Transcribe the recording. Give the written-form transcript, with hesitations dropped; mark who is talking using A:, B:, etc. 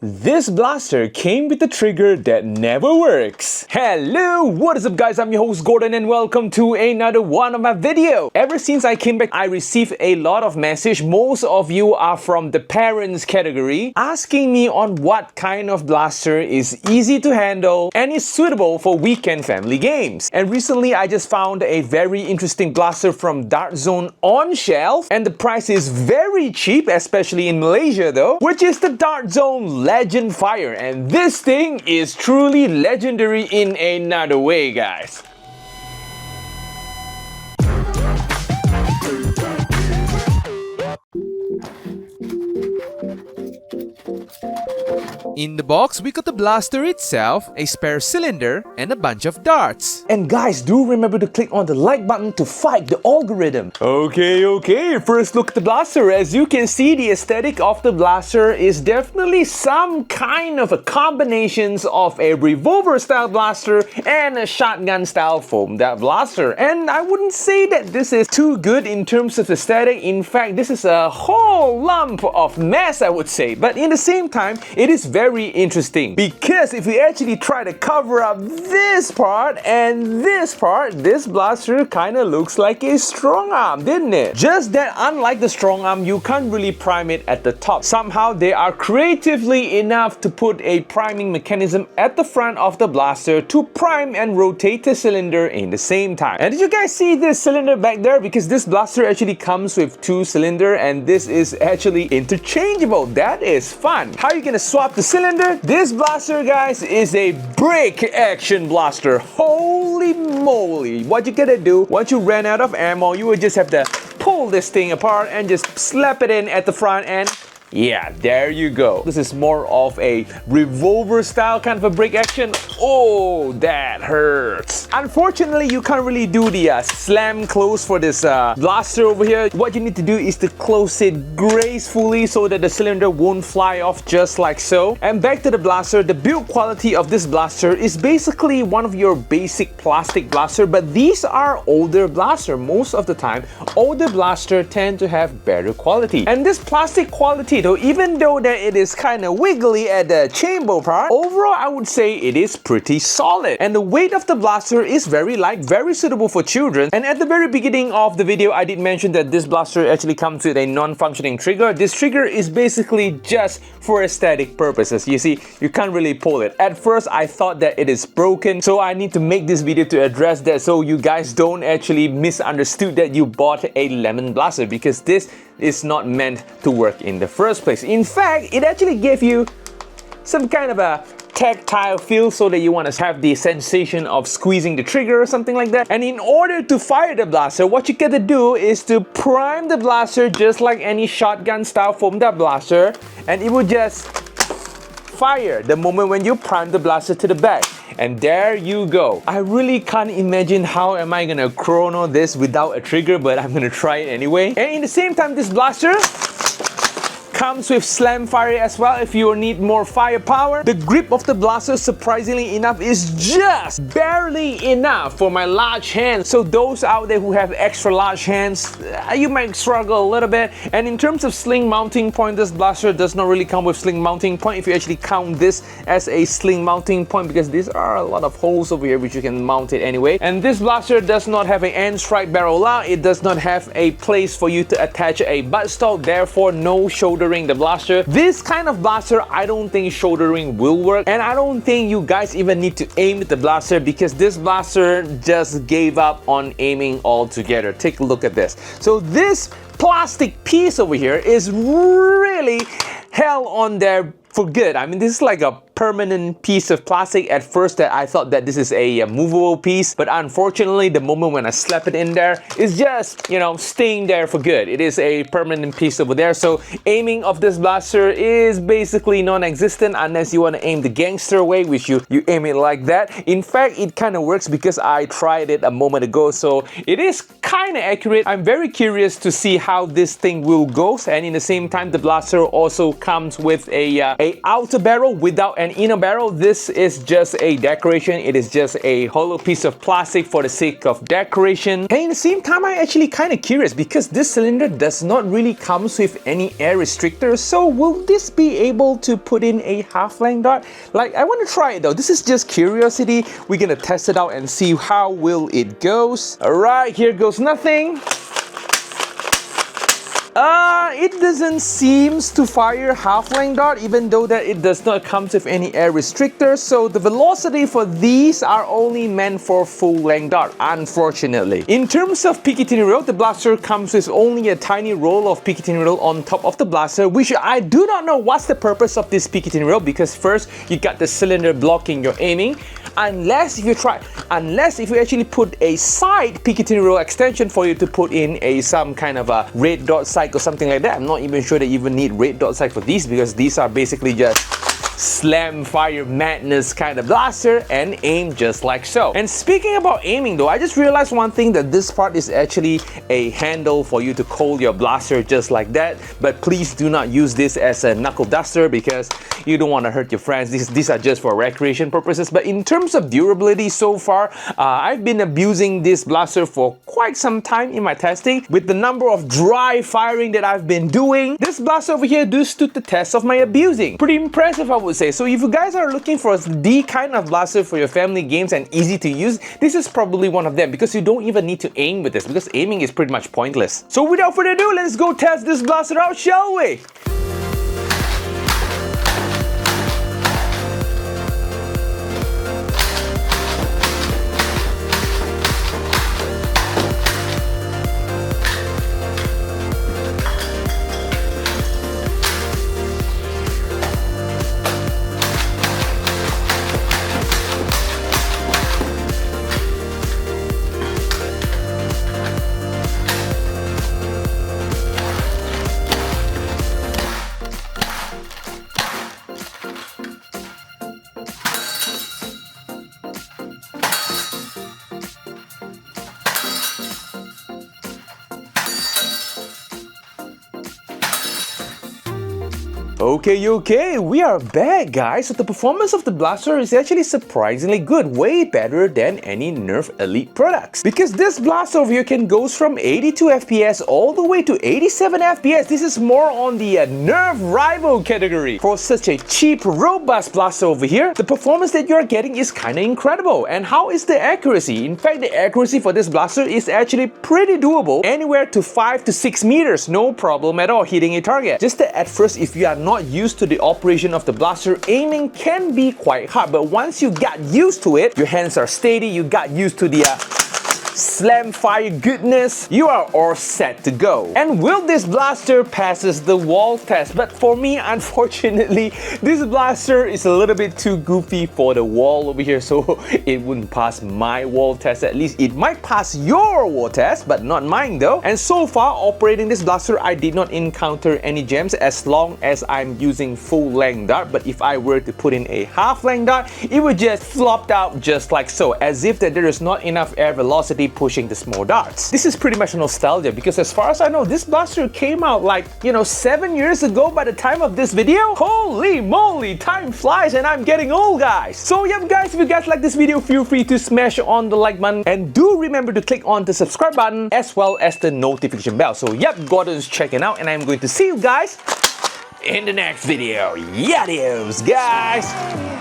A: This blaster came with a trigger that never works. Hello, what is up guys, I'm your host Gordon and welcome to another one of my video. Ever since I came back, I received a lot of message. Most of you are from the parents category, asking me on what kind of blaster is easy to handle and is suitable for weekend family games. And recently I just found a very interesting blaster from Dart Zone on shelf, and the price is very cheap, especially in Malaysia though, which is the Dart Zone Legend Fire, and this thing is truly legendary in another way, guys.
B: In the box, we got the blaster itself, a spare cylinder, and a bunch of darts.
A: And guys, do remember to click on the like button to fight the algorithm. Okay, first look at the blaster. As you can see, the aesthetic of the blaster is definitely some kind of a combination of a revolver style blaster and a shotgun style foamed out blaster. And I wouldn't say that this is too good in terms of aesthetic. In fact, this is a whole lump of mess, I would say. But in the same time, it is very interesting, because if we actually try to cover up this part and this part, this blaster kind of looks like a strong arm, didn't it? Just that unlike the strong arm, you can't really prime it at the top. Somehow they are creatively enough to put a priming mechanism at the front of the blaster to prime and rotate the cylinder in the same time. And did you guys see this cylinder back there? Because this blaster actually comes with two cylinders and this is actually interchangeable. That is fun. How are you gonna swap the cylinder? This blaster, guys, is a break action blaster. Holy moly. What you gotta do, once you ran out of ammo, you would just have to pull this thing apart and just slap it in at the front and yeah, there you go. This is more of a revolver style kind of a break action. Oh, that hurts. Unfortunately, you can't really do the slam close for this blaster over here. What you need to do is to close it gracefully so that the cylinder won't fly off just like so. And back to the blaster, the build quality of this blaster is basically one of your basic plastic blaster, but these are older blaster. Most of the time, older blaster tend to have better quality. And this plastic quality though, even though that it is kind of wiggly at the chamber part, overall I would say it is pretty solid. And the weight of the blaster is very light, very suitable for children. And at the very beginning of the video, I did mention that this blaster actually comes with a non-functioning trigger. This trigger is basically just for aesthetic purposes. You see, you can't really pull it. At first, I thought that it is broken, so I need to make this video to address that so you guys don't actually misunderstood that you bought a lemon blaster, because this is not meant to work in the first place. In fact, it actually gave you some kind of a tactile feel so that you want to have the sensation of squeezing the trigger or something like that. And in order to fire the blaster, what you gotta do is to prime the blaster just like any shotgun style foamed up blaster, and it will just fire the moment when you prime the blaster to the back. And there you go. I really can't imagine how am I gonna chrono this without a trigger, but I'm gonna try it anyway. And in the same time, this blaster comes with slam fire as well if you need more firepower. The grip of the blaster, surprisingly enough, is just barely enough for my large hands. So those out there who have extra large hands, you might struggle a little bit. And in terms of sling mounting point, this blaster does not really come with sling mounting point if you actually count this as a sling mounting point, because these are a lot of holes over here which you can mount it anyway. And this blaster does not have an end strike barrel out. It does not have a place for you to attach a butt stock, therefore no shoulder the blaster. This kind of blaster, I don't think shouldering will work, and I don't think you guys even need to aim at the blaster, because this blaster just gave up on aiming altogether. Take a look at this. So this plastic piece over here is really hell on there for good. I mean, this is like a permanent piece of plastic. At first that I thought that this is a movable piece, but unfortunately the moment when I slap it in there, it's just, you know, staying there for good. It is a permanent piece over there, so aiming of this blaster is basically non-existent unless you want to aim the gangster way, which you aim it like that. In fact, it kind of works because I tried it a moment ago, so it is kind of accurate. I'm very curious to see how this thing will go. And in the same time, the blaster also comes with a outer barrel without any And in a barrel, this is just a decoration. It is just a hollow piece of plastic for the sake of decoration. And at the same time, I'm actually kind of curious because this cylinder does not really come with any air restrictors. So will this be able to put in a half-length dart? Like, I want to try it though. This is just curiosity. We're gonna test it out and see how will it goes. All right, here goes nothing. It doesn't seem to fire half-length dart, even though that it does not come with any air restrictors. So the velocity for these are only meant for full-length dart, unfortunately. In terms of picatinny roll, the blaster comes with only a tiny roll of picatinny roll on top of the blaster, which I do not know what's the purpose of this picatinny roll, because first you got the cylinder blocking your aiming. Unless if you actually put a side picatinny roll extension for you to put in some kind of a red dot sight or something like that. I'm not even sure that you even need red dot sight for these, because these are basically just slam fire madness kind of blaster and aim just like so. And speaking about aiming though, I just realized one thing, that this part is actually a handle for you to hold your blaster just like that. But please do not use this as a knuckle duster because you don't want to hurt your friends. These are just for recreation purposes. But in terms of durability so far, I've been abusing this blaster for quite some time in my testing. With the number of dry firing that I've been doing, this blaster over here does stood the test of my abusing. Pretty impressive, I would say. So if you guys are looking for the kind of blaster for your family games and easy to use, this is probably one of them, because you don't even need to aim with this, because aiming is pretty much pointless. So without further ado, let's go test this blaster out, shall we? Okay, we are back, guys. So the performance of the blaster is actually surprisingly good, way better than any Nerf Elite products. Because this blaster over here can go from 82 FPS all the way to 87 FPS. This is more on the Nerf rival category. For such a cheap, robust blaster over here, the performance that you're getting is kind of incredible. And how is the accuracy? In fact, the accuracy for this blaster is actually pretty doable, anywhere to 5 to 6 meters, no problem at all hitting a target. Just that at first, if you are not used to the operation of the blaster, aiming can be quite hard, but once you got used to it, your hands are steady, you got used to the slam fire goodness, you are all set to go. And will this blaster passes the wall test? But for me, unfortunately, this blaster is a little bit too goofy for the wall over here, so it wouldn't pass my wall test. At least it might pass your wall test, but not mine though. And so far, operating this blaster, I did not encounter any gems as long as I'm using full length dart. But if I were to put in a half length dart, it would just flop out just like so, as if that there is not enough air velocity pushing the small darts. This is pretty much nostalgia, because as far as I know, this blaster came out like, 7 years ago by the time of this video. Holy moly, time flies and I'm getting old, guys. So yep, guys, if you guys like this video, feel free to smash on the like button, and do remember to click on the subscribe button as well as the notification bell. So yep, Gordon's checking out, and I'm going to see you guys in the next video. Adios, guys.